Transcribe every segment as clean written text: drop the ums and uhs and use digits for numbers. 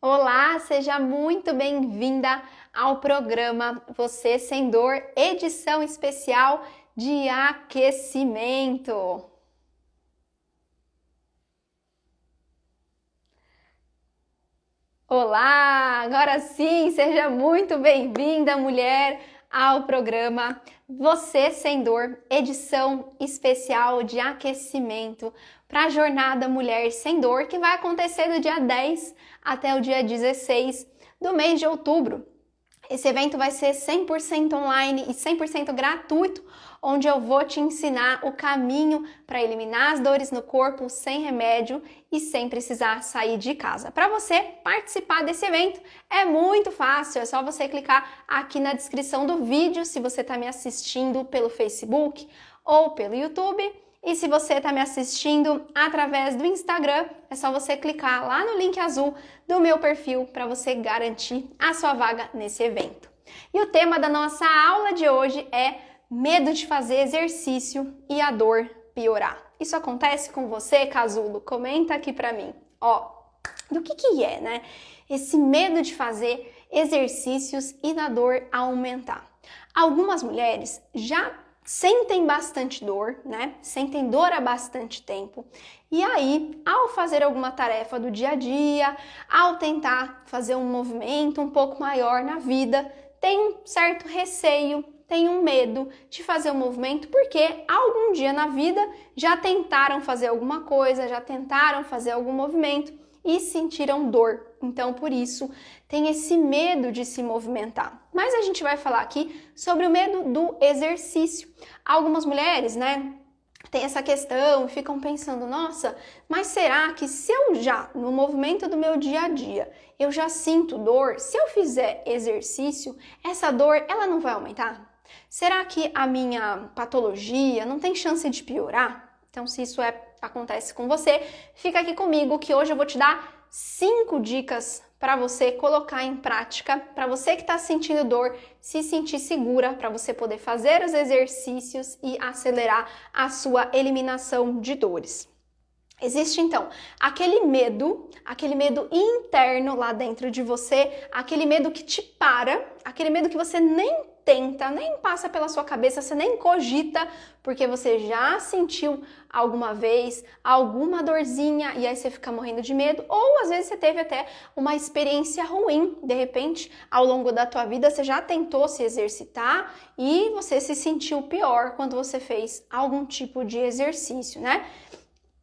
Olá, seja muito bem-vinda ao programa Você Sem Dor, edição especial de aquecimento. Olá, agora sim, seja muito bem-vinda, mulher, ao programa Você Sem Dor, edição especial de aquecimento para a Jornada Mulher Sem Dor, que vai acontecer do dia 10 até o dia 16 do mês de outubro. Esse evento vai ser 100% online e 100% gratuito, onde eu vou te ensinar o caminho para eliminar as dores no corpo sem remédio e sem precisar sair de casa. Para você participar desse evento é muito fácil, é só você clicar aqui na descrição do vídeo se você está me assistindo pelo Facebook ou pelo YouTube. E se você está me assistindo através do Instagram, é só você clicar lá no link azul do meu perfil para você garantir a sua vaga nesse evento. E o tema da nossa aula de hoje é medo de fazer exercício e a dor piorar. Isso acontece com você, casulo? Comenta aqui para mim. Do que é, né? Esse medo de fazer exercícios e da dor aumentar. Algumas mulheres já sentem bastante dor, né? Sentem dor há bastante tempo. E aí, ao fazer alguma tarefa do dia a dia, ao tentar fazer um movimento um pouco maior na vida, tem um certo receio, tem um medo de fazer o movimento, porque algum dia na vida já tentaram fazer alguma coisa, já tentaram fazer algum movimento e sentiram dor. Então, por isso, tem esse medo de se movimentar. Mas a gente vai falar aqui sobre o medo do exercício. Algumas mulheres, né, têm essa questão e ficam pensando, nossa, mas será que se eu já, no movimento do meu dia a dia, eu já sinto dor, se eu fizer exercício, essa dor, ela não vai aumentar? Será que a minha patologia não tem chance de piorar? Então, se isso acontece com você, fica aqui comigo que hoje eu vou te dar 5 dicas para você colocar em prática, para você que está sentindo dor, se sentir segura, para você poder fazer os exercícios e acelerar a sua eliminação de dores. Existe então aquele medo interno lá dentro de você, aquele medo que te para, aquele medo que você nem tenta, nem passa pela sua cabeça, você nem cogita, porque você já sentiu alguma vez alguma dorzinha e aí você fica morrendo de medo, ou às vezes você teve até uma experiência ruim, de repente, ao longo da tua vida você já tentou se exercitar e você se sentiu pior quando você fez algum tipo de exercício, né?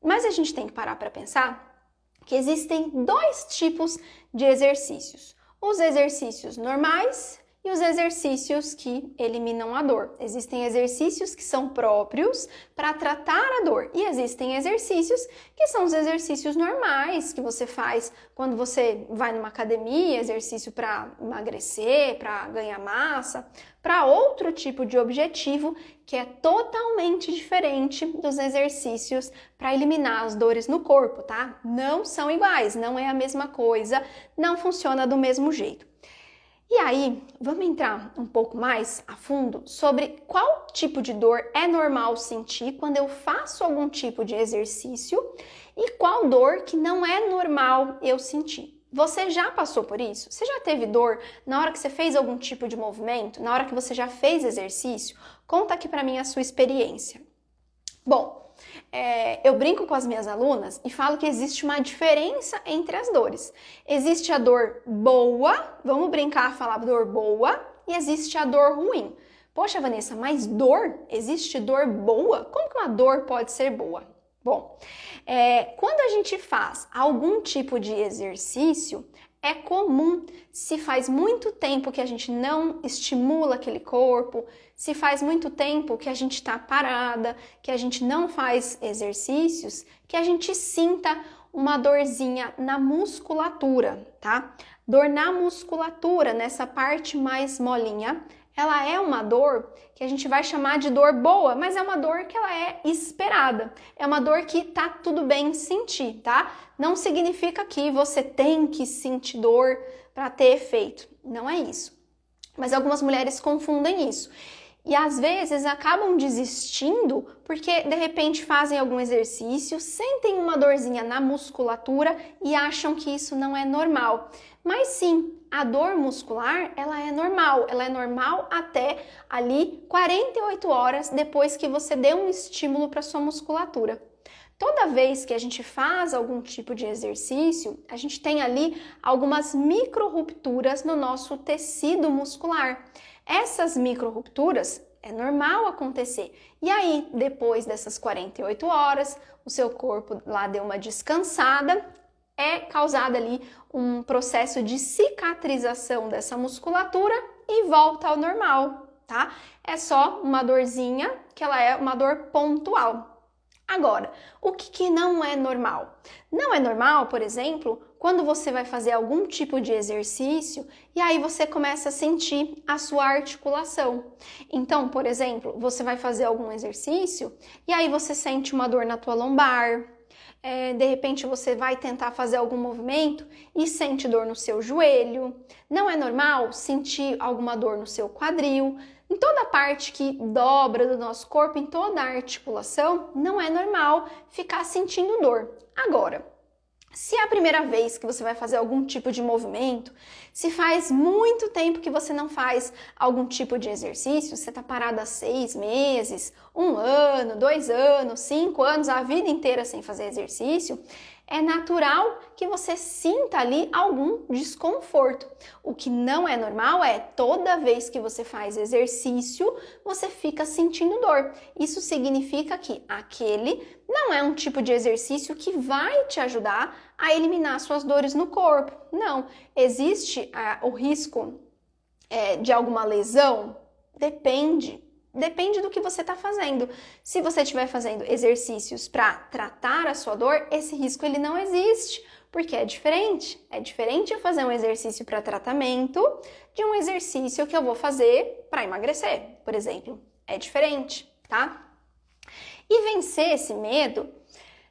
Mas a gente tem que parar para pensar que existem 2 tipos de exercícios. Os exercícios normais e os exercícios que eliminam a dor. Existem exercícios que são próprios para tratar a dor e existem exercícios que são os exercícios normais que você faz quando você vai numa academia, exercício para emagrecer, para ganhar massa, para outro tipo de objetivo que é totalmente diferente dos exercícios para eliminar as dores no corpo, tá? Não são iguais, não é a mesma coisa, não funciona do mesmo jeito. E aí, vamos entrar um pouco mais a fundo sobre qual tipo de dor é normal sentir quando eu faço algum tipo de exercício e qual dor que não é normal eu sentir. Você já passou por isso? Você já teve dor na hora que você fez algum tipo de movimento? Na hora que você já fez exercício? Conta aqui pra mim a sua experiência. Bom, eu brinco com as minhas alunas e falo que existe uma diferença entre as dores. Existe a dor boa, vamos brincar, falar dor boa, e existe a dor ruim. Poxa, Vanessa, mas dor? Existe dor boa? Como que uma dor pode ser boa? Bom, quando a gente faz algum tipo de exercício, é comum, se faz muito tempo que a gente não estimula aquele corpo, se faz muito tempo que a gente está parada, que a gente não faz exercícios, que a gente sinta uma dorzinha na musculatura, tá? Dor na musculatura, nessa parte mais molinha, ela é uma dor que a gente vai chamar de dor boa, mas é uma dor que ela é esperada. É uma dor que tá tudo bem sentir, tá? Não significa que você tem que sentir dor para ter efeito. Não é isso. Mas algumas mulheres confundem isso. e às vezes acabam desistindo porque de repente fazem algum exercício, sentem uma dorzinha na musculatura e acham que isso não é normal. Mas sim, a dor muscular, ela é normal até ali 48 horas depois que você dê um estímulo para sua musculatura. Toda vez que a gente faz algum tipo de exercício, a gente tem ali algumas micro-rupturas no nosso tecido muscular. Essas micro-rupturas é normal acontecer. E aí, depois dessas 48 horas, o seu corpo lá deu uma descansada, é causado ali um processo de cicatrização dessa musculatura e volta ao normal, tá? É só uma dorzinha, que ela é uma dor pontual. Agora, o que não é normal? Não é normal, por exemplo, quando você vai fazer algum tipo de exercício e aí você começa a sentir a sua articulação. Então, por exemplo, você vai fazer algum exercício e aí você sente uma dor na tua lombar, de repente você vai tentar fazer algum movimento e sente dor no seu joelho. Não é normal sentir alguma dor no seu quadril. Em toda a parte que dobra do nosso corpo, em toda a articulação, não é normal ficar sentindo dor. Agora, se é a primeira vez que você vai fazer algum tipo de movimento, se faz muito tempo que você não faz algum tipo de exercício, você está parado há 6 meses, 1 ano, 2 anos, 5 anos, a vida inteira sem fazer exercício, é natural que você sinta ali algum desconforto. O que não é normal é toda vez que você faz exercício, você fica sentindo dor. Isso significa que aquele não é um tipo de exercício que vai te ajudar a eliminar suas dores no corpo. Não, existe o risco de alguma lesão? Depende do que você está fazendo. Se você estiver fazendo exercícios para tratar a sua dor, esse risco ele não existe, porque é diferente. É diferente eu fazer um exercício para tratamento de um exercício que eu vou fazer para emagrecer, por exemplo. É diferente, tá? E vencer esse medo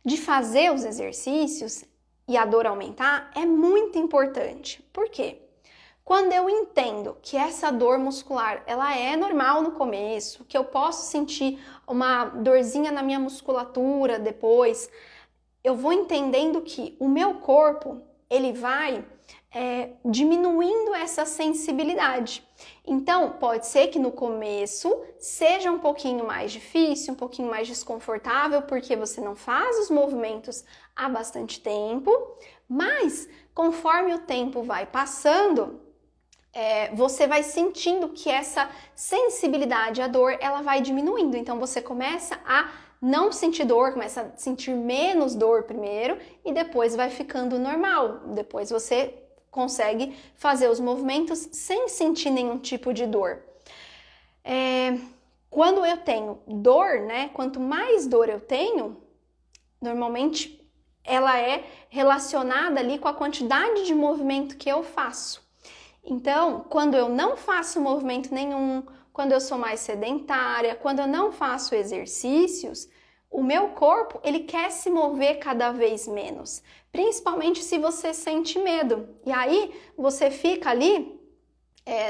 de fazer os exercícios e a dor aumentar é muito importante. Por quê? Quando eu entendo que essa dor muscular, ela é normal no começo, que eu posso sentir uma dorzinha na minha musculatura depois, eu vou entendendo que o meu corpo, ele vai diminuindo essa sensibilidade. Então, pode ser que no começo seja um pouquinho mais difícil, um pouquinho mais desconfortável, porque você não faz os movimentos há bastante tempo, mas conforme o tempo vai passando, você vai sentindo que essa sensibilidade à dor, ela vai diminuindo. Então, você começa a não sentir dor, começa a sentir menos dor primeiro e depois vai ficando normal. Depois você consegue fazer os movimentos sem sentir nenhum tipo de dor. Quando eu tenho dor, né? Quanto mais dor eu tenho, normalmente ela é relacionada ali com a quantidade de movimento que eu faço. Então, quando eu não faço movimento nenhum, quando eu sou mais sedentária, quando eu não faço exercícios, o meu corpo, ele quer se mover cada vez menos, principalmente se você sente medo. E aí, você fica ali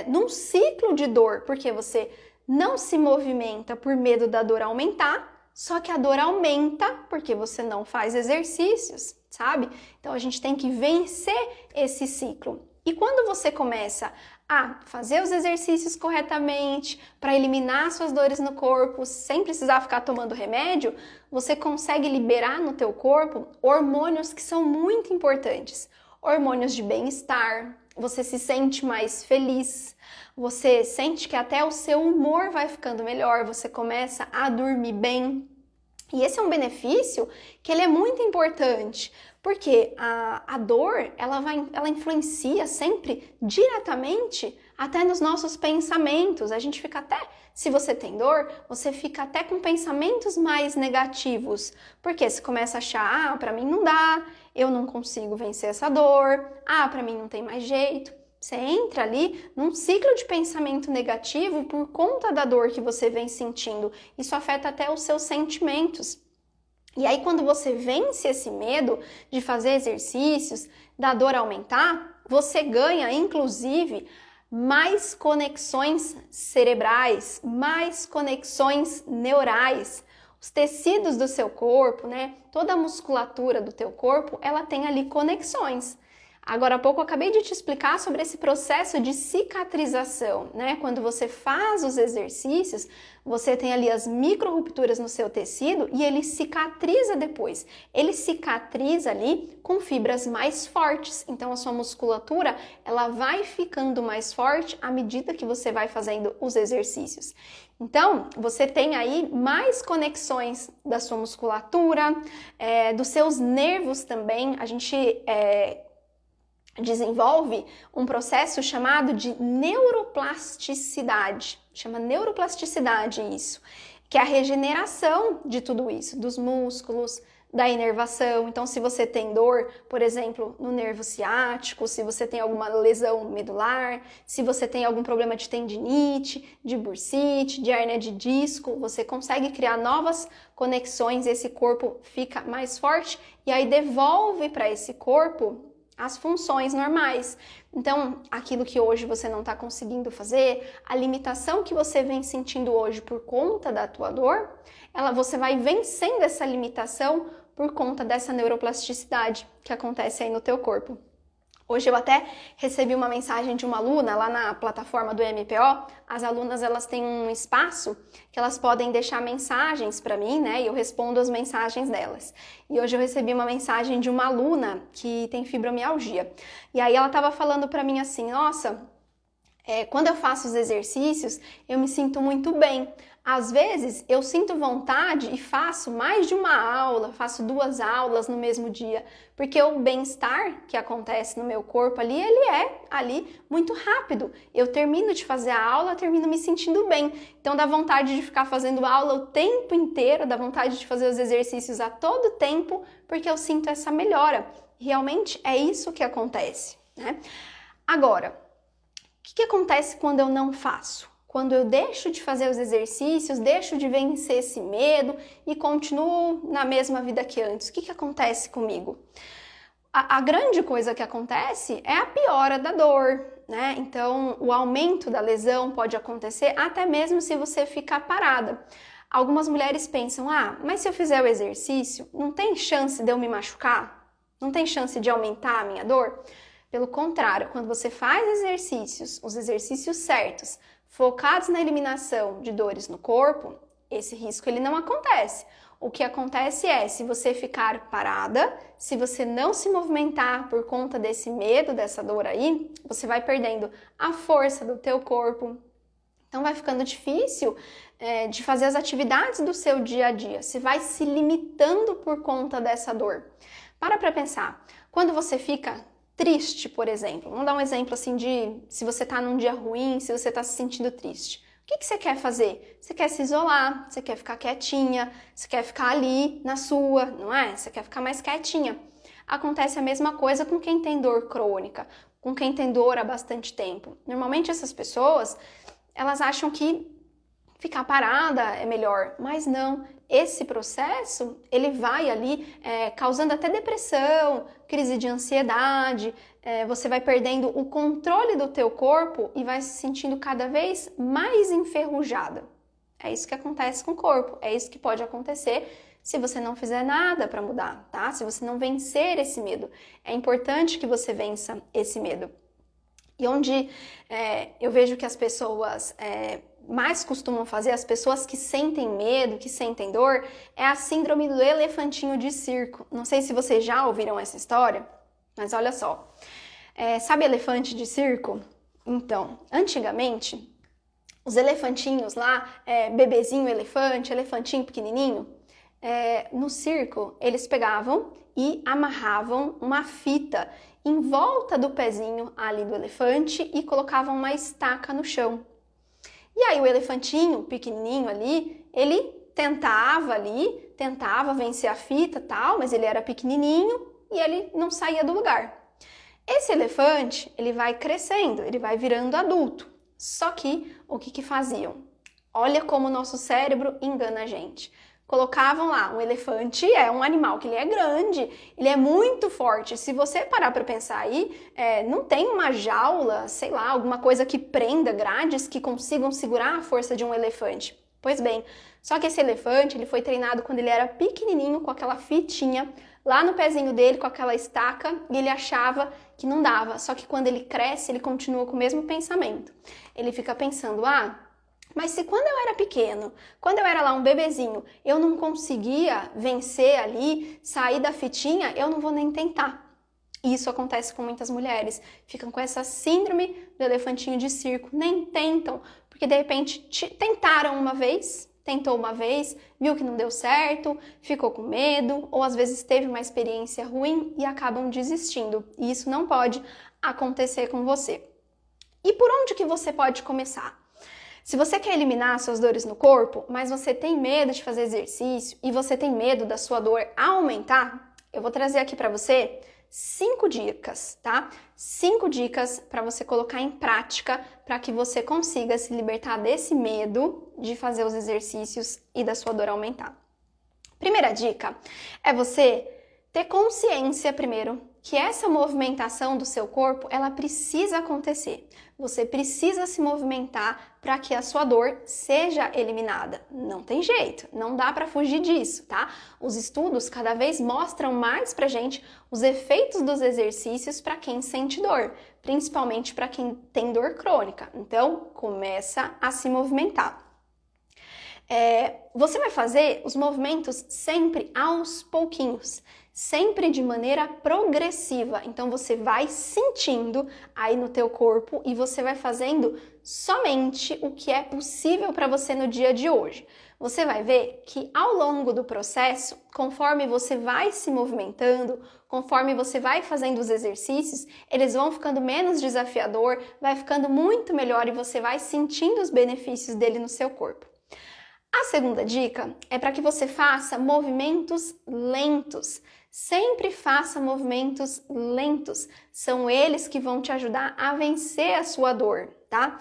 num ciclo de dor, porque você não se movimenta por medo da dor aumentar, só que a dor aumenta porque você não faz exercícios, sabe? Então, a gente tem que vencer esse ciclo. E quando você começa a fazer os exercícios corretamente, para eliminar suas dores no corpo, sem precisar ficar tomando remédio, você consegue liberar no teu corpo hormônios que são muito importantes. Hormônios de bem-estar, você se sente mais feliz, você sente que até o seu humor vai ficando melhor, você começa a dormir bem. E esse é um benefício que ele é muito importante, porque a dor, ela influencia sempre diretamente até nos nossos pensamentos. A gente fica até, se você tem dor, você fica até com pensamentos mais negativos, porque você começa a achar, pra mim não dá, eu não consigo vencer essa dor, pra mim não tem mais jeito. Você entra ali num ciclo de pensamento negativo por conta da dor que você vem sentindo. Isso afeta até os seus sentimentos. E aí, quando você vence esse medo de fazer exercícios, da dor aumentar, você ganha, inclusive, mais conexões cerebrais, mais conexões neurais. Os tecidos do seu corpo, né? Toda a musculatura do teu corpo, ela tem ali conexões. Agora há pouco eu acabei de te explicar sobre esse processo de cicatrização, né? Quando você faz os exercícios, você tem ali as micro-rupturas no seu tecido e ele cicatriza depois. Ele cicatriza ali com fibras mais fortes. Então a sua musculatura, ela vai ficando mais forte à medida que você vai fazendo os exercícios. Então, você tem aí mais conexões da sua musculatura, dos seus nervos também. A gente desenvolve um processo chamado de neuroplasticidade. Chama neuroplasticidade isso, que é a regeneração de tudo isso, dos músculos, da inervação. Então, se você tem dor, por exemplo, no nervo ciático, se você tem alguma lesão medular, se você tem algum problema de tendinite, de bursite, de hérnia de disco, você consegue criar novas conexões, esse corpo fica mais forte e aí devolve para esse corpo as funções normais. Então, aquilo que hoje você não está conseguindo fazer, a limitação que você vem sentindo hoje por conta da tua dor, você vai vencendo essa limitação por conta dessa neuroplasticidade que acontece aí no teu corpo. Hoje eu até recebi uma mensagem de uma aluna lá na plataforma do MPO. As alunas, elas têm um espaço que elas podem deixar mensagens para mim, né? E eu respondo as mensagens delas. E hoje eu recebi uma mensagem de uma aluna que tem fibromialgia. E aí ela estava falando para mim assim, nossa, quando eu faço os exercícios, eu me sinto muito bem. Às vezes, eu sinto vontade e faço mais de uma aula, faço 2 aulas no mesmo dia, porque o bem-estar que acontece no meu corpo ali, ele é ali muito rápido. Eu termino de fazer a aula, termino me sentindo bem. Então, dá vontade de ficar fazendo aula o tempo inteiro, dá vontade de fazer os exercícios a todo tempo, porque eu sinto essa melhora. Realmente, é isso que acontece, né? Agora, o que acontece quando eu não faço? Quando eu deixo de fazer os exercícios, deixo de vencer esse medo e continuo na mesma vida que antes, o que acontece comigo? A grande coisa que acontece é a piora da dor, né? Então, o aumento da lesão pode acontecer até mesmo se você ficar parada. Algumas mulheres pensam, mas se eu fizer o exercício, não tem chance de eu me machucar? Não tem chance de aumentar a minha dor? Pelo contrário, quando você faz exercícios, os exercícios certos, focados na eliminação de dores no corpo, esse risco ele não acontece. O que acontece é, se você ficar parada, se você não se movimentar por conta desse medo, dessa dor aí, você vai perdendo a força do teu corpo. Então vai ficando difícil de fazer as atividades do seu dia a dia. Você vai se limitando por conta dessa dor. Para pensar, quando você fica triste, por exemplo, vamos dar um exemplo assim de se você está num dia ruim, se você está se sentindo triste. O que você quer fazer? Você quer se isolar, você quer ficar quietinha, você quer ficar ali na sua, não é? Você quer ficar mais quietinha. Acontece a mesma coisa com quem tem dor crônica, com quem tem dor há bastante tempo. Normalmente essas pessoas, elas acham que ficar parada é melhor, mas não. Esse processo, ele vai ali causando até depressão, crise de ansiedade, você vai perdendo o controle do teu corpo e vai se sentindo cada vez mais enferrujada. É isso que acontece com o corpo, é isso que pode acontecer se você não fizer nada para mudar, tá? Se você não vencer esse medo. É importante que você vença esse medo. E onde eu vejo que as pessoas mais costumam fazer, as pessoas que sentem medo, que sentem dor, é a síndrome do elefantinho de circo. Não sei se vocês já ouviram essa história, mas olha só. Sabe elefante de circo? Então, antigamente, os elefantinhos lá, bebezinho elefante, elefantinho pequenininho, no circo, eles pegavam e amarravam uma fita em volta do pezinho ali do elefante e colocavam uma estaca no chão. E aí o elefantinho pequenininho ali, ele tentava vencer a fita e tal, mas ele era pequenininho e ele não saía do lugar. Esse elefante, ele vai crescendo, ele vai virando adulto. Só que, o que faziam? Olha como o nosso cérebro engana a gente. colocavam lá, um elefante é um animal que ele é grande, ele é muito forte. Se você parar para pensar aí, não tem uma jaula, sei lá, alguma coisa que prenda grades que consigam segurar a força de um elefante. Pois bem, só que esse elefante, ele foi treinado quando ele era pequenininho, com aquela fitinha lá no pezinho dele, com aquela estaca, e ele achava que não dava. Só que quando ele cresce, ele continua com o mesmo pensamento. Ele fica pensando, mas se quando eu era pequeno, quando eu era lá um bebezinho, eu não conseguia vencer ali, sair da fitinha, eu não vou nem tentar. E isso acontece com muitas mulheres. Ficam com essa síndrome do elefantinho de circo, nem tentam, porque de repente tentaram uma vez, tentou uma vez, viu que não deu certo, ficou com medo, ou às vezes teve uma experiência ruim e acabam desistindo. E isso não pode acontecer com você. E por onde que você pode começar? Se você quer eliminar suas dores no corpo, mas você tem medo de fazer exercício e você tem medo da sua dor aumentar, eu vou trazer aqui para você 5 dicas, tá? 5 dicas para você colocar em prática para que você consiga se libertar desse medo de fazer os exercícios e da sua dor aumentar. Primeira dica é você ter consciência primeiro que essa movimentação do seu corpo, ela precisa acontecer. Você precisa se movimentar para que a sua dor seja eliminada. Não tem jeito, não dá para fugir disso, tá? Os estudos cada vez mostram mais pra gente os efeitos dos exercícios para quem sente dor, principalmente para quem tem dor crônica. Então, começa a se movimentar. Você vai fazer os movimentos sempre aos pouquinhos, sempre de maneira progressiva. Então você vai sentindo aí no teu corpo e você vai fazendo somente o que é possível para você no dia de hoje. Você vai ver que ao longo do processo, conforme você vai se movimentando, conforme você vai fazendo os exercícios, eles vão ficando menos desafiador, vai ficando muito melhor e você vai sentindo os benefícios dele no seu corpo. A segunda dica é para que você faça movimentos lentos. Sempre faça movimentos lentos. São eles que vão te ajudar a vencer a sua dor, tá?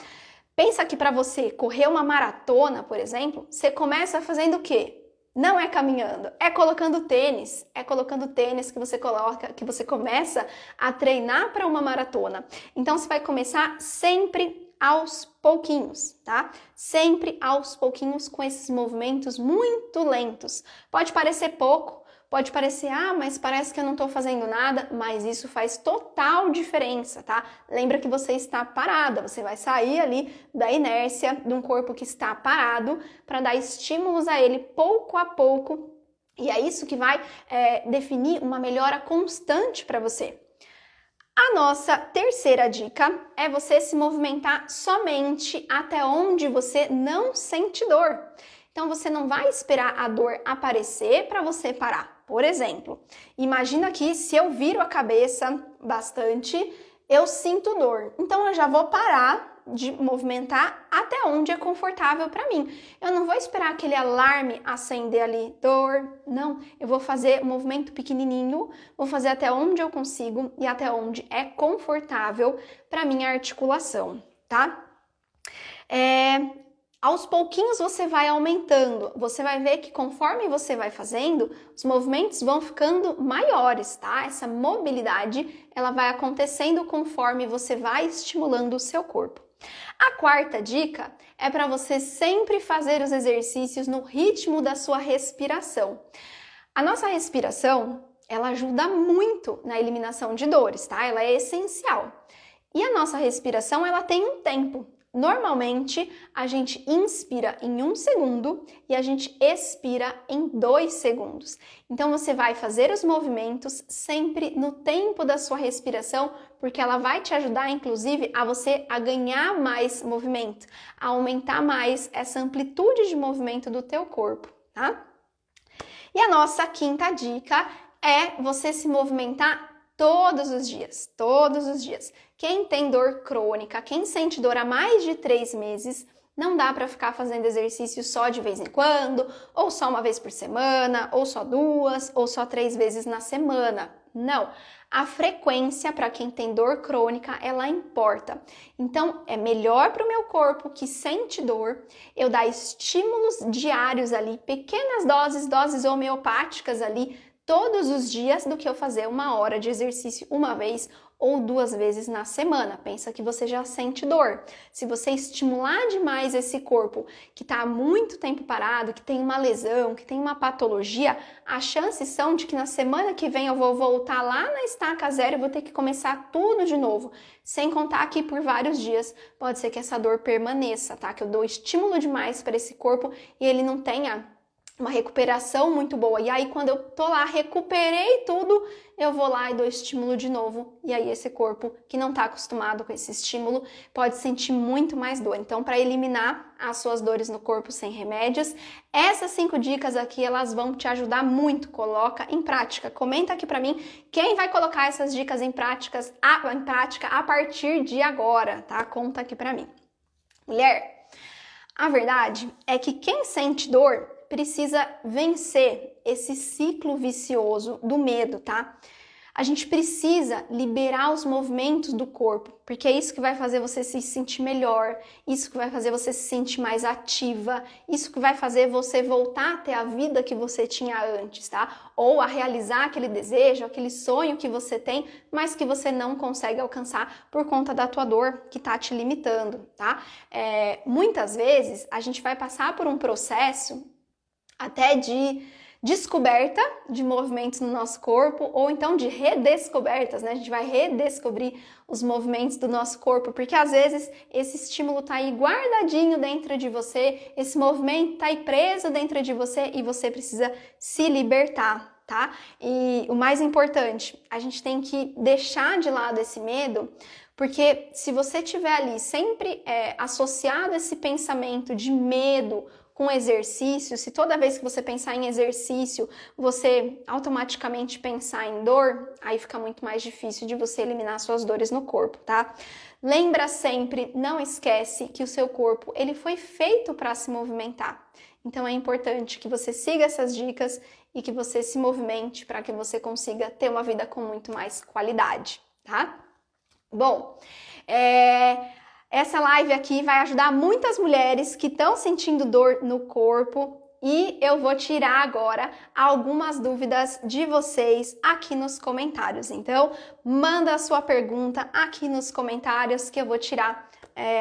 Pensa que para você correr uma maratona, por exemplo, você começa fazendo o quê? Não é caminhando, é colocando tênis. É colocando tênis que você coloca, que você começa a treinar para uma maratona. Então você vai começar sempre aos pouquinhos, tá? Sempre aos pouquinhos com esses movimentos muito lentos. Pode parecer pouco, pode parecer, mas parece que eu não tô fazendo nada, mas isso faz total diferença, tá? Lembra que você está parada, você vai sair ali da inércia de um corpo que está parado para dar estímulos a ele pouco a pouco, e é isso que vai definir uma melhora constante para você. A nossa terceira dica é você se movimentar somente até onde você não sente dor. Então você não vai esperar a dor aparecer para você parar. Por exemplo, imagina que se eu viro a cabeça bastante, eu sinto dor. Então eu já vou parar de movimentar até onde é confortável para mim. Eu não vou esperar aquele alarme acender ali, dor, não. Eu vou fazer um movimento pequenininho, vou fazer até onde eu consigo e até onde é confortável para minha articulação, tá? Aos pouquinhos você vai aumentando, você vai ver que conforme você vai fazendo, os movimentos vão ficando maiores, tá? Essa mobilidade, ela vai acontecendo conforme você vai estimulando o seu corpo. A quarta dica é para você sempre fazer os exercícios no ritmo da sua respiração. A nossa respiração, ela ajuda muito na eliminação de dores, tá? Ela é essencial. E a nossa respiração, ela tem um tempo. Normalmente, a gente inspira em 1 segundo e a gente expira em 2 segundos. Então, você vai fazer os movimentos sempre no tempo da sua respiração, porque ela vai te ajudar, inclusive, a você a ganhar mais movimento, a aumentar mais essa amplitude de movimento do teu corpo, tá? E a nossa quinta dica é você se movimentar todos os dias, todos os dias. Quem tem dor crônica, quem sente dor há mais de 3 meses, Não dá para ficar fazendo exercício só de vez em quando, ou só uma vez por semana, ou só 2, ou só 3 vezes na semana. Não. A frequência para quem tem dor crônica, ela importa. Então, é melhor para o meu corpo que sente dor, eu dar estímulos diários ali, pequenas doses homeopáticas ali, todos os dias, do que eu fazer 1 hora de exercício uma vez ou 2 vezes na semana. Pensa que você já sente dor. Se você estimular demais esse corpo que está há muito tempo parado, que tem uma lesão, que tem uma patologia, as chances são de que na semana que vem eu vou voltar lá na estaca zero e vou ter que começar tudo de novo. Sem contar que por vários dias pode ser que essa dor permaneça, tá? Que eu dou estímulo demais para esse corpo e ele não tenha uma recuperação muito boa. E aí, quando eu tô lá, recuperei tudo, eu vou lá e dou estímulo de novo. E aí, esse corpo que não tá acostumado com esse estímulo pode sentir muito mais dor. Então, para eliminar as suas dores no corpo sem remédios, essas 5 dicas aqui, elas vão te ajudar muito. Coloca em prática. Comenta aqui para mim quem vai colocar essas dicas em prática a partir de agora, tá? Conta aqui para mim. Mulher, a verdade é que quem sente dor precisa vencer esse ciclo vicioso do medo, tá? A gente precisa liberar os movimentos do corpo, porque é isso que vai fazer você se sentir melhor, isso que vai fazer você se sentir mais ativa, isso que vai fazer você voltar a ter a vida que você tinha antes, tá? Ou a realizar aquele desejo, aquele sonho que você tem, mas que você não consegue alcançar por conta da tua dor que tá te limitando, tá? Muitas vezes a gente vai passar por um processo até de descoberta de movimentos no nosso corpo, ou então de redescobertas, né? A gente vai redescobrir os movimentos do nosso corpo, porque às vezes esse estímulo tá aí guardadinho dentro de você, esse movimento tá aí preso dentro de você e você precisa se libertar, tá? E o mais importante, a gente tem que deixar de lado esse medo, porque se você tiver ali sempre associado esse pensamento de medo com exercício, se toda vez que você pensar em exercício, você automaticamente pensar em dor, aí fica muito mais difícil de você eliminar suas dores no corpo, tá? Lembra sempre, não esquece que o seu corpo, ele foi feito para se movimentar. Então é importante que você siga essas dicas e que você se movimente para que você consiga ter uma vida com muito mais qualidade, tá? Bom, essa live aqui vai ajudar muitas mulheres que estão sentindo dor no corpo e eu vou tirar agora algumas dúvidas de vocês aqui nos comentários. Então, manda a sua pergunta aqui nos comentários que eu vou tirar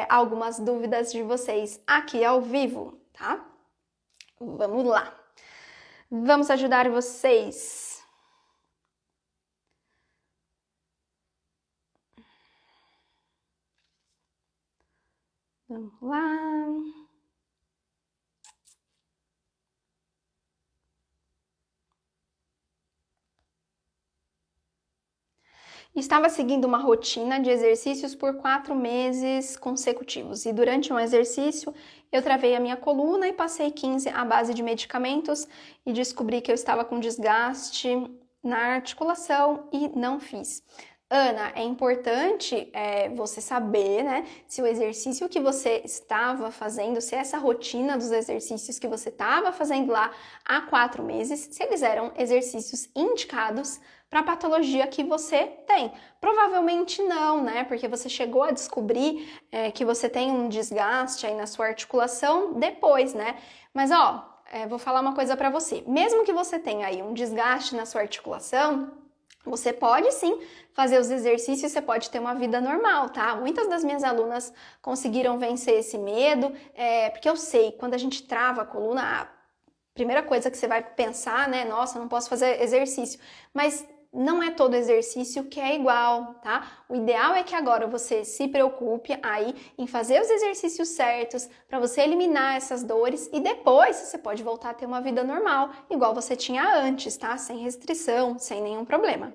algumas dúvidas de vocês aqui ao vivo, tá? Vamos lá. Vamos ajudar vocês. Vamos lá. Estava seguindo uma rotina de exercícios por 4 meses consecutivos e durante um exercício eu travei a minha coluna e passei 15 à base de medicamentos e descobri que eu estava com desgaste na articulação e não fiz. Ana, é importante você saber, né, se o exercício que você estava fazendo, se essa rotina dos exercícios que você estava fazendo lá há 4 meses, se eles eram exercícios indicados para a patologia que você tem. Provavelmente não, né, porque você chegou a descobrir que você tem um desgaste aí na sua articulação depois, né, mas vou falar uma coisa para você, mesmo que você tenha aí um desgaste na sua articulação, você pode sim fazer os exercícios, você pode ter uma vida normal, tá? Muitas das minhas alunas conseguiram vencer esse medo, porque eu sei, quando a gente trava a coluna, a primeira coisa que você vai pensar, né? Nossa, não posso fazer exercício. Mas não é todo exercício que é igual, tá? O ideal é que agora você se preocupe aí em fazer os exercícios certos para você eliminar essas dores e depois você pode voltar a ter uma vida normal, igual você tinha antes, tá? Sem restrição, sem nenhum problema.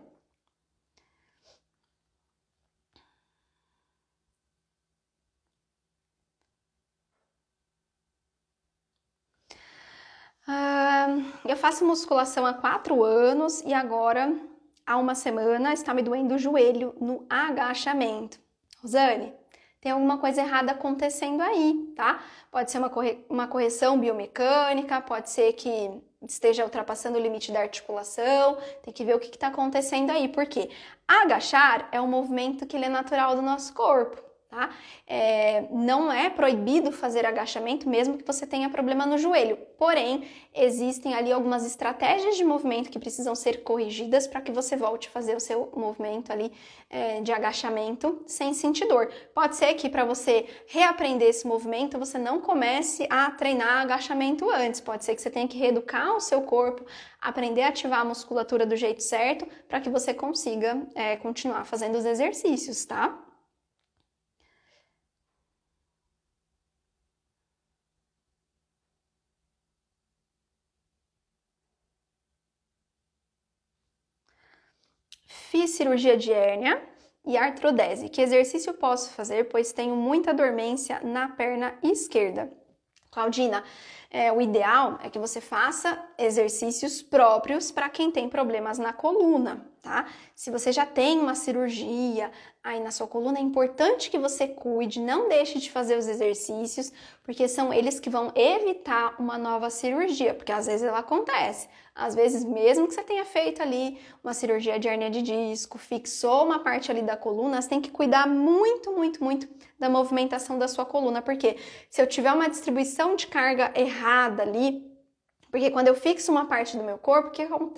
Eu faço musculação há 4 anos e agora, há uma semana, está me doendo o joelho no agachamento. Rosane, tem alguma coisa errada acontecendo aí, tá? Pode ser uma correção biomecânica, pode ser que esteja ultrapassando o limite da articulação, tem que ver o que está acontecendo aí, porque agachar é um movimento que ele é natural do nosso corpo, tá? Não é proibido fazer agachamento mesmo que você tenha problema no joelho, porém, existem ali algumas estratégias de movimento que precisam ser corrigidas para que você volte a fazer o seu movimento ali de agachamento sem sentir dor. Pode ser que para você reaprender esse movimento, você não comece a treinar agachamento antes, pode ser que você tenha que reeducar o seu corpo, aprender a ativar a musculatura do jeito certo para que você consiga continuar fazendo os exercícios, tá? Fiz cirurgia de hérnia e artrodese. Que exercício posso fazer, pois tenho muita dormência na perna esquerda? Claudina, o ideal é que você faça exercícios próprios para quem tem problemas na coluna, tá? Se você já tem uma cirurgia aí na sua coluna, é importante que você cuide, não deixe de fazer os exercícios, porque são eles que vão evitar uma nova cirurgia, porque às vezes ela acontece. Às vezes, mesmo que você tenha feito ali uma cirurgia de hérnia de disco, fixou uma parte ali da coluna, você tem que cuidar muito, muito, muito da movimentação da sua coluna, porque se eu tiver uma distribuição de carga errada ali, porque quando eu fixo uma parte do meu corpo,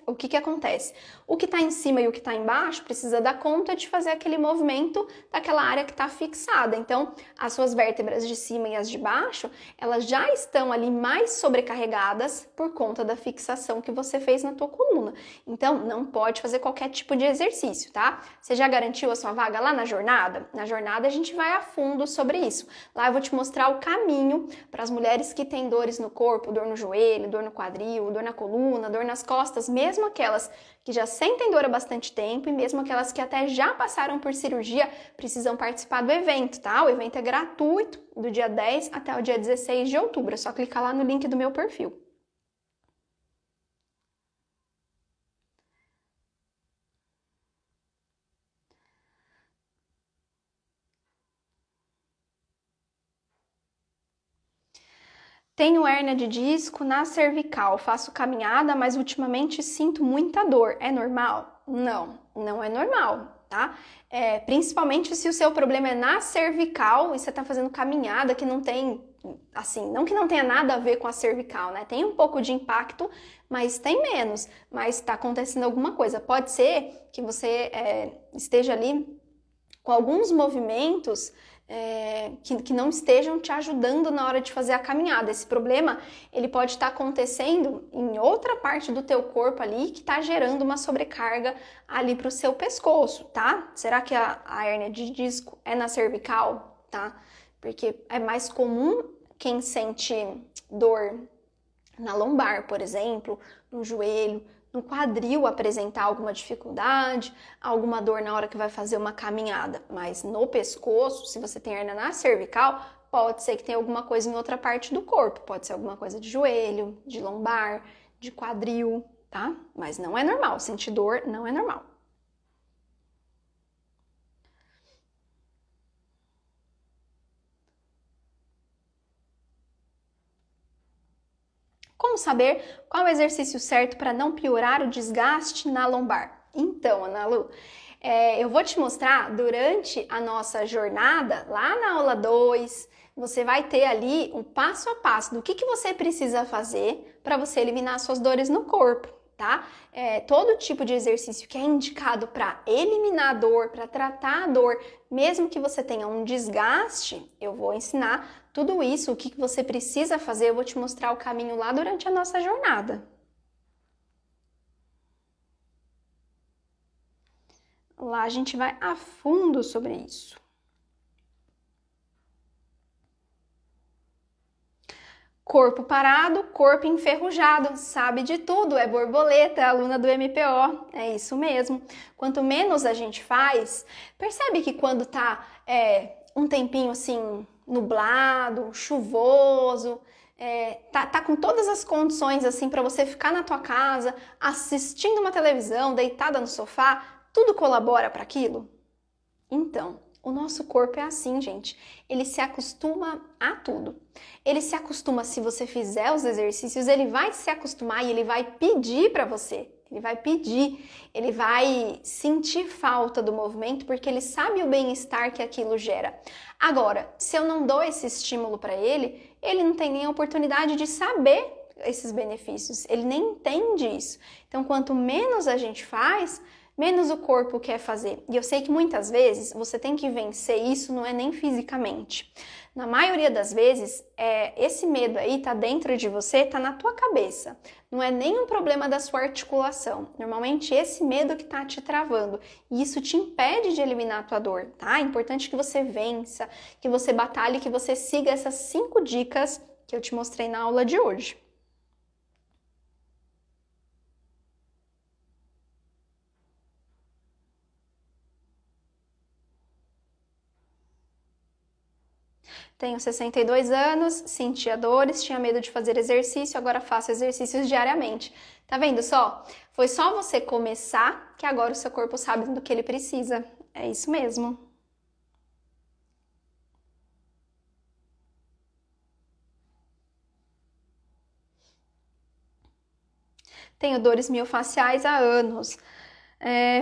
o que acontece? O que está em cima e o que está embaixo precisa dar conta de fazer aquele movimento daquela área que está fixada. Então, as suas vértebras de cima e as de baixo, elas já estão ali mais sobrecarregadas por conta da fixação que você fez na tua coluna. Então, não pode fazer qualquer tipo de exercício, tá? Você já garantiu a sua vaga lá na jornada? Na jornada a gente vai a fundo sobre isso. Lá eu vou te mostrar o caminho para as mulheres que têm dores no corpo, dor no joelho, dor no quadril, dor na coluna, dor nas costas, mesmo aquelas que já sentem dor há bastante tempo e mesmo aquelas que até já passaram por cirurgia precisam participar do evento, tá? O evento é gratuito do dia 10 até o dia 16 de outubro, é só clicar lá no link do meu perfil. Tenho hérnia de disco na cervical, faço caminhada, mas ultimamente sinto muita dor. É normal? Não, não é normal, tá? Principalmente se o seu problema é na cervical e você tá fazendo caminhada que não tem, assim, não que não tenha nada a ver com a cervical, né? Tem um pouco de impacto, mas tem menos. Mas tá acontecendo alguma coisa. Pode ser que você esteja ali com alguns movimentos que não estejam te ajudando na hora de fazer a caminhada. Esse problema, ele pode estar acontecendo em outra parte do teu corpo ali que está gerando uma sobrecarga ali para o seu pescoço, tá? Será que a hérnia de disco é na cervical, tá? Porque é mais comum quem sente dor na lombar, por exemplo, no joelho, no quadril apresentar alguma dificuldade, alguma dor na hora que vai fazer uma caminhada, mas no pescoço, se você tem hérnia na cervical, pode ser que tenha alguma coisa em outra parte do corpo, pode ser alguma coisa de joelho, de lombar, de quadril, tá? Mas não é normal, sentir dor não é normal. Como saber qual é o exercício certo para não piorar o desgaste na lombar? Então, Ana Lu, eu vou te mostrar durante a nossa jornada, lá na aula 2, você vai ter ali um passo a passo do que você precisa fazer para você eliminar suas dores no corpo, tá? Todo tipo de exercício que é indicado para eliminar a dor, para tratar a dor, mesmo que você tenha um desgaste, eu vou ensinar tudo isso, o que você precisa fazer, eu vou te mostrar o caminho lá durante a nossa jornada. Lá a gente vai a fundo sobre isso. Corpo parado, corpo enferrujado, sabe de tudo, é borboleta, é aluna do MPO, é isso mesmo. Quanto menos a gente faz, percebe que quando tá um tempinho assim nublado, chuvoso, tá com todas as condições assim para você ficar na tua casa, assistindo uma televisão, deitada no sofá, tudo colabora para aquilo? Então, O nosso corpo é assim, gente. Ele se acostuma a tudo. Ele se acostuma, se você fizer os exercícios, ele vai se acostumar e ele vai pedir para você. Ele vai pedir, ele vai sentir falta do movimento porque ele sabe o bem-estar que aquilo gera. Agora, se eu não dou esse estímulo para ele não tem nem a oportunidade de saber esses benefícios, ele nem entende isso. Então, quanto menos a gente faz, menos o corpo quer fazer. E eu sei que muitas vezes você tem que vencer isso, não é nem fisicamente. Na maioria das vezes, esse medo aí tá dentro de você, tá na tua cabeça. Não é nem um problema da sua articulação. Normalmente, esse medo que tá te travando. E isso te impede de eliminar a tua dor, tá? É importante que você vença, que você batalhe, que você siga essas 5 dicas que eu te mostrei na aula de hoje. Tenho 62 anos, sentia dores, tinha medo de fazer exercício, agora faço exercícios diariamente. Tá vendo só? Foi só você começar que agora o seu corpo sabe do que ele precisa. É isso mesmo. Tenho dores miofaciais há anos.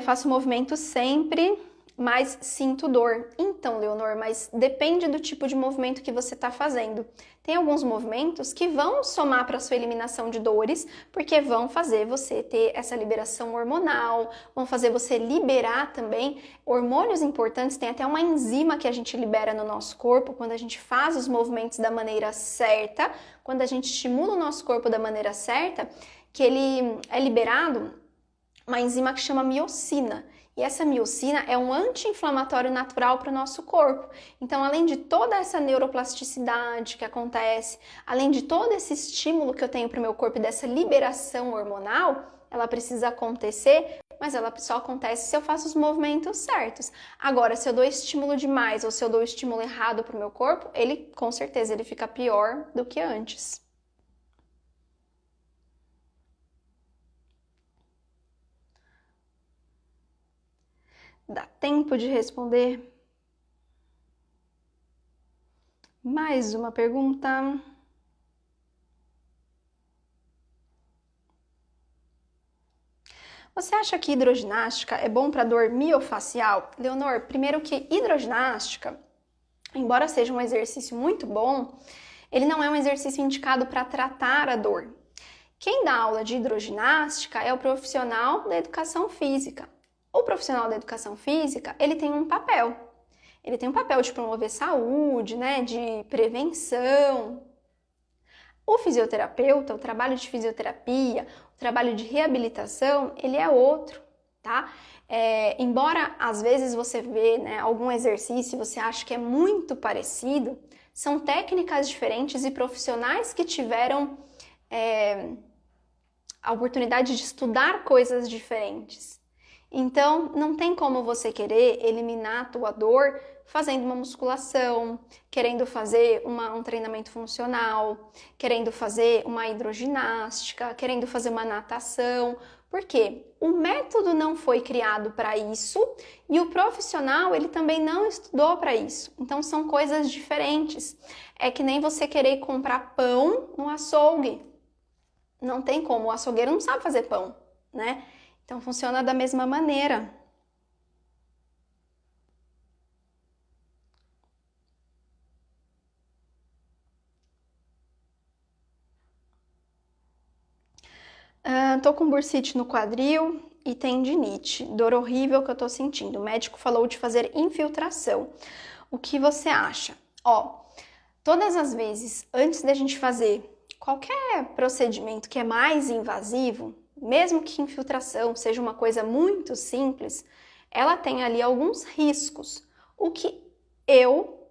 Faço movimento sempre, mas sinto dor. Então, Leonor, mas depende do tipo de movimento que você está fazendo. Tem alguns movimentos que vão somar para a sua eliminação de dores, porque vão fazer você ter essa liberação hormonal, vão fazer você liberar também hormônios importantes. Tem até uma enzima que a gente libera no nosso corpo quando a gente faz os movimentos da maneira certa, quando a gente estimula o nosso corpo da maneira certa, que ele é liberado uma enzima que chama miocina. E essa miocina é um anti-inflamatório natural para o nosso corpo. Então, além de toda essa neuroplasticidade que acontece, além de todo esse estímulo que eu tenho para o meu corpo e dessa liberação hormonal, ela precisa acontecer, mas ela só acontece se eu faço os movimentos certos. Agora, se eu dou estímulo demais ou se eu dou estímulo errado para o meu corpo, ele, com certeza, ele fica pior do que antes. Dá tempo de responder? Mais uma pergunta. Você acha que hidroginástica é bom para dor miofacial? Leonor, primeiro que hidroginástica, embora seja um exercício muito bom, ele não é um exercício indicado para tratar a dor. Quem dá aula de hidroginástica é o profissional da educação física. O profissional da educação física, ele tem um papel. Ele tem um papel de promover saúde, né, de prevenção. O fisioterapeuta, o trabalho de fisioterapia, o trabalho de reabilitação, ele é outro, tá? Embora às vezes você vê, né, algum exercício e você acha que é muito parecido, são técnicas diferentes e profissionais que tiveram a oportunidade de estudar coisas diferentes. Então, não tem como você querer eliminar a tua dor fazendo uma musculação, querendo fazer um treinamento funcional, querendo fazer uma hidroginástica, querendo fazer uma natação. Por quê? O método não foi criado para isso e o profissional, ele também não estudou para isso. Então, são coisas diferentes. É que nem você querer comprar pão no açougue. Não tem como, o açougueiro não sabe fazer pão, né? Então, funciona da mesma maneira. Tô com bursite no quadril e tendinite, dor horrível que eu tô sentindo. O médico falou de fazer infiltração. O que você acha? Todas as vezes, antes da gente fazer qualquer procedimento que é mais invasivo, mesmo que infiltração seja uma coisa muito simples, ela tem ali alguns riscos. O que eu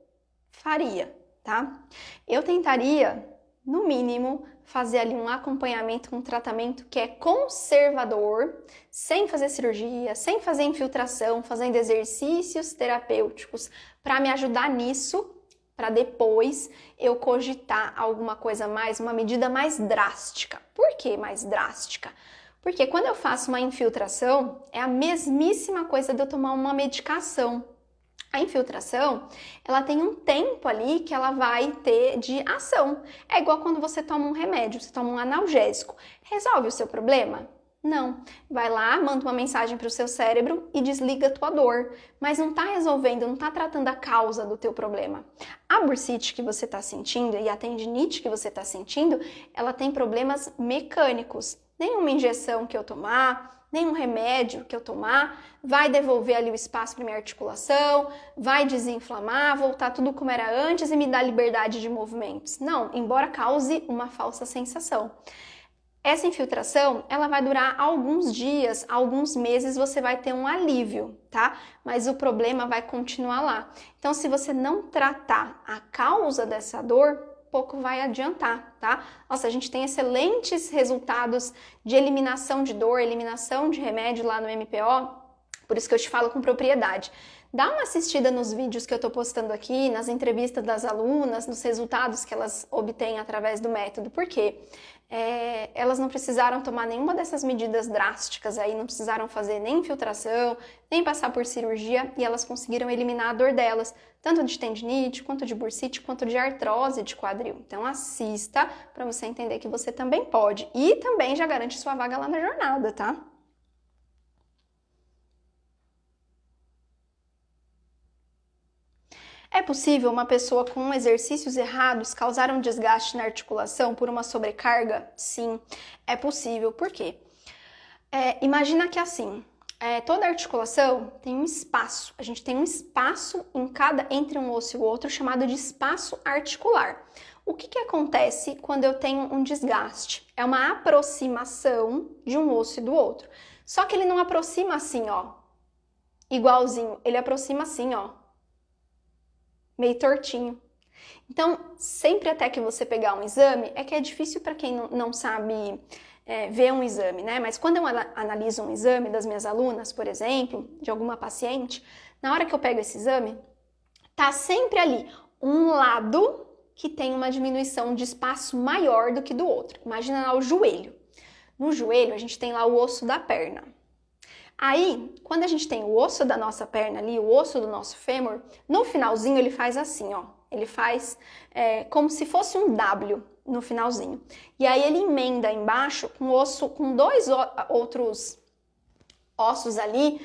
faria, tá? Eu tentaria, no mínimo, fazer ali um acompanhamento, um tratamento que é conservador, sem fazer cirurgia, sem fazer infiltração, fazendo exercícios terapêuticos para me ajudar nisso, para depois eu cogitar alguma coisa mais, uma medida mais drástica. Por que mais drástica? Porque quando eu faço uma infiltração, é a mesmíssima coisa de eu tomar uma medicação. A infiltração, ela tem um tempo ali que ela vai ter de ação. É igual quando você toma um remédio, você toma um analgésico. Resolve o seu problema? Não. Vai lá, manda uma mensagem para o seu cérebro e desliga a tua dor. Mas não está resolvendo, não está tratando a causa do teu problema. A bursite que você está sentindo e a tendinite que você está sentindo, ela tem problemas mecânicos. Nenhuma injeção que eu tomar, nenhum remédio que eu tomar vai devolver ali o espaço para minha articulação, vai desinflamar, voltar tudo como era antes e me dar liberdade de movimentos. Não, embora cause uma falsa sensação. Essa infiltração, ela vai durar alguns dias, alguns meses, você vai ter um alívio, tá? Mas o problema vai continuar lá. Então, se você não tratar a causa dessa dor, pouco vai adiantar, tá? Nossa, a gente tem excelentes resultados de eliminação de dor, eliminação de remédio lá no MPO, por isso que eu te falo com propriedade. Dá uma assistida nos vídeos que eu tô postando aqui, nas entrevistas das alunas, nos resultados que elas obtêm através do método. Por quê? Elas não precisaram tomar nenhuma dessas medidas drásticas aí, não precisaram fazer nem infiltração, nem passar por cirurgia, e elas conseguiram eliminar a dor delas, tanto de tendinite, quanto de bursite, quanto de artrose de quadril. Então assista para você entender que você também pode, e também já garante sua vaga lá na jornada, tá? É possível uma pessoa com exercícios errados causar um desgaste na articulação por uma sobrecarga? Sim, é possível. Por quê? Imagina que assim, toda articulação tem um espaço. A gente tem um espaço entre um osso e o outro chamado de espaço articular. O que acontece quando eu tenho um desgaste? É uma aproximação de um osso e do outro. Só que ele não aproxima assim, ó, igualzinho. Ele aproxima assim, ó, meio tortinho. Então, sempre até que você pegar um exame, é que é difícil para quem não sabe ver um exame, né? Mas quando eu analiso um exame das minhas alunas, por exemplo, de alguma paciente, na hora que eu pego esse exame, tá sempre ali um lado que tem uma diminuição de espaço maior do que do outro. Imagina lá o joelho. No joelho, a gente tem lá o osso da perna. Aí, quando a gente tem o osso da nossa perna ali, o osso do nosso fêmur, no finalzinho ele faz assim, ó. Ele faz como se fosse um W no finalzinho. E aí ele emenda embaixo com osso, com dois outros ossos ali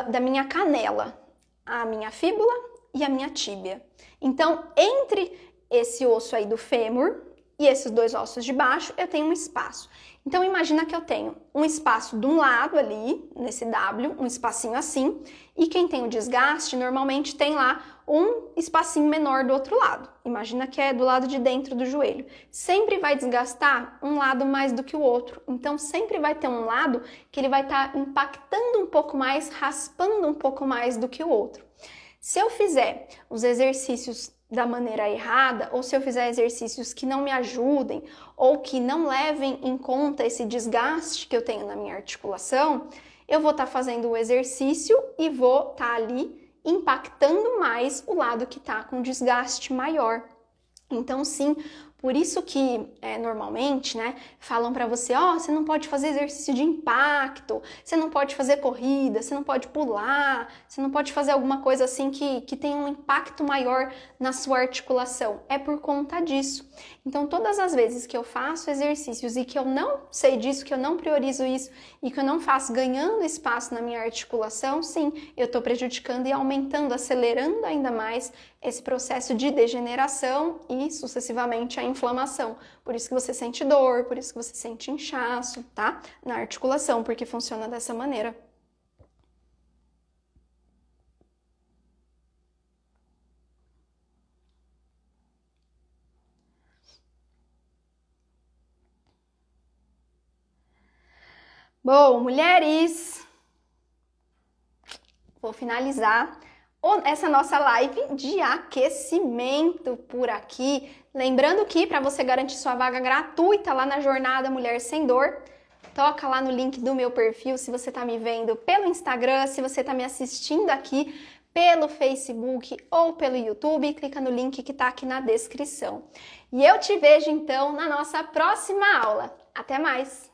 da minha canela, a minha fíbula e a minha tíbia. Então, entre esse osso aí do fêmur e esses dois ossos de baixo, eu tenho um espaço. Então, imagina que eu tenho um espaço de um lado ali, nesse W, um espacinho assim, e quem tem o desgaste, normalmente tem lá um espacinho menor do outro lado. Imagina que é do lado de dentro do joelho. Sempre vai desgastar um lado mais do que o outro. Então, sempre vai ter um lado que ele vai estar impactando um pouco mais, raspando um pouco mais do que o outro. Se eu fizer os exercícios da maneira errada, ou se eu fizer exercícios que não me ajudem, ou que não levem em conta esse desgaste que eu tenho na minha articulação, eu vou estar fazendo o exercício e vou estar ali impactando mais o lado que está com desgaste maior. Então, sim, por isso que normalmente, né, falam para você, você não pode fazer exercício de impacto, você não pode fazer corrida, você não pode pular, você não pode fazer alguma coisa assim que tenha um impacto maior na sua articulação. É por conta disso. Então, todas as vezes que eu faço exercícios e que eu não sei disso, que eu não priorizo isso e que eu não faço ganhando espaço na minha articulação, sim, eu estou prejudicando e aumentando, acelerando ainda mais esse processo de degeneração e sucessivamente a inflamação. Por isso que você sente dor, por isso que você sente inchaço, tá? Na articulação, porque funciona dessa maneira. Bom, mulheres, vou finalizar essa nossa live de aquecimento por aqui. Lembrando que para você garantir sua vaga gratuita lá na Jornada Mulher Sem Dor, toca lá no link do meu perfil se você está me vendo pelo Instagram, se você está me assistindo aqui pelo Facebook ou pelo YouTube, clica no link que está aqui na descrição. E eu te vejo então na nossa próxima aula. Até mais!